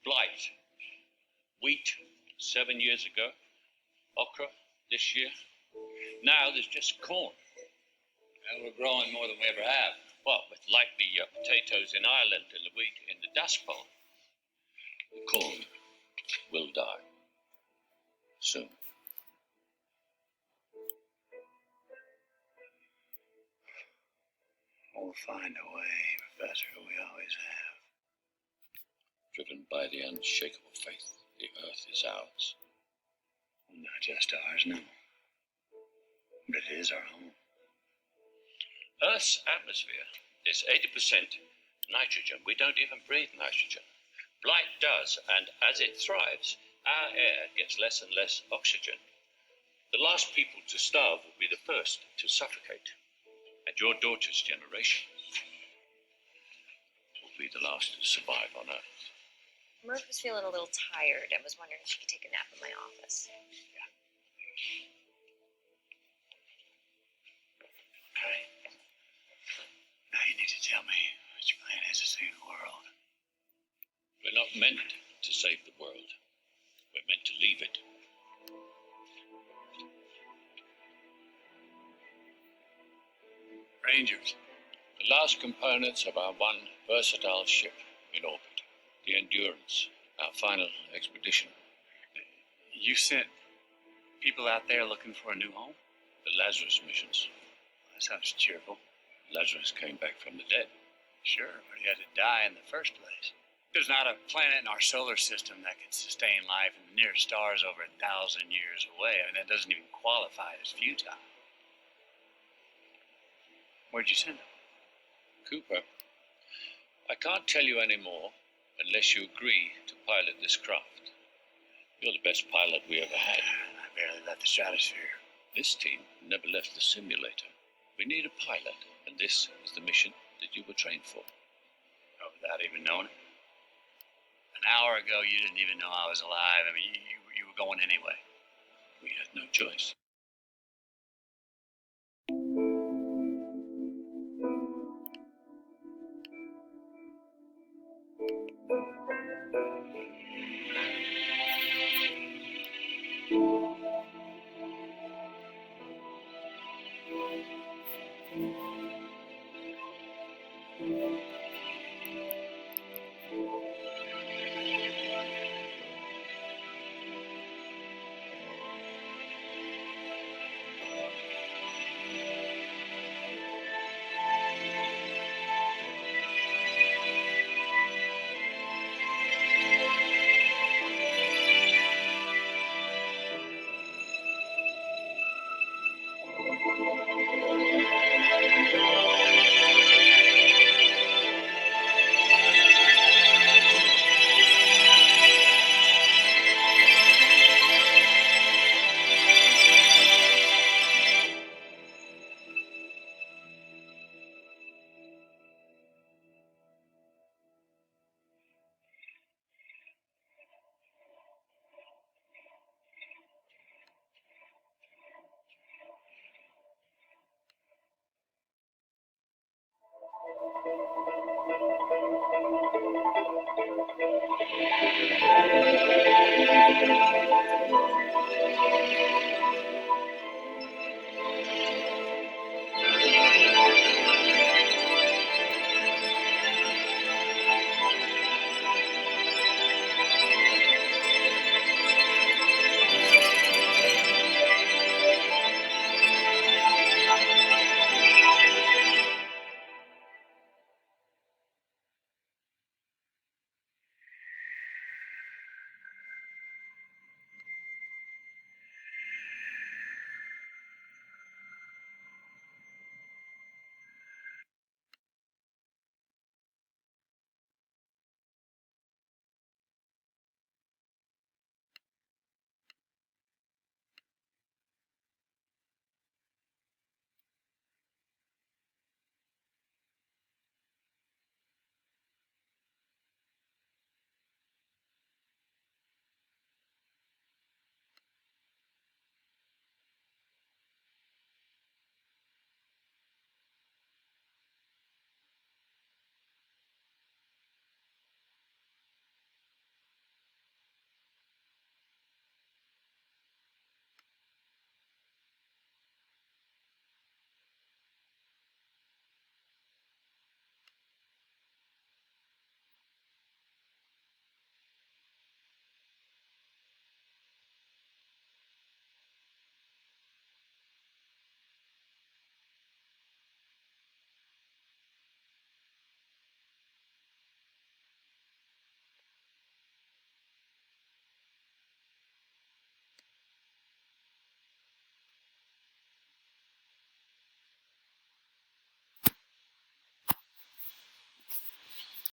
blight. Wheat 7 years ago, okra this year. Now there's just corn. And we're growing more than we ever have. Well, but like the potatoes in Ireland and the wheat in the Dust Bowl, the corn will die soon. We'll find a way, Professor, we always have. Driven by the unshakable faith, the earth is ours. Well, not just ours, no. But it is our home. Earth's atmosphere is 80% nitrogen. We don't even breathe nitrogen. Blight does, and as it thrives, our air gets less and less oxygen. The last people to starve will be the first to suffocate. And your daughter's generation will be the last to survive on Earth. Murph was feeling a little tired and was wondering if she could take a nap in my office. Okay. Now you need to tell me what your plan is to save the world. We're not meant to save the world. We're meant to leave it. Rangers. The last components of our one versatile ship in orbit, the Endurance, our final expedition. You sent people out there looking for a new home? The Lazarus missions. That sounds cheerful. Lazarus came back from the dead. Sure, but he had to die in the first place. There's not a planet in our solar system that could sustain life in the nearest stars over 1,000 years away. I mean, that doesn't even qualify as futile. Where'd you send him? Cooper, I can't tell you any more unless you agree to pilot this craft. You're the best pilot we ever had. I barely left the stratosphere. This team never left the simulator. We need a pilot, and this is the mission that you were trained for. Oh, without even knowing it? An hour ago, you didn't even know I was alive. I mean, you were going anyway. We had no choice.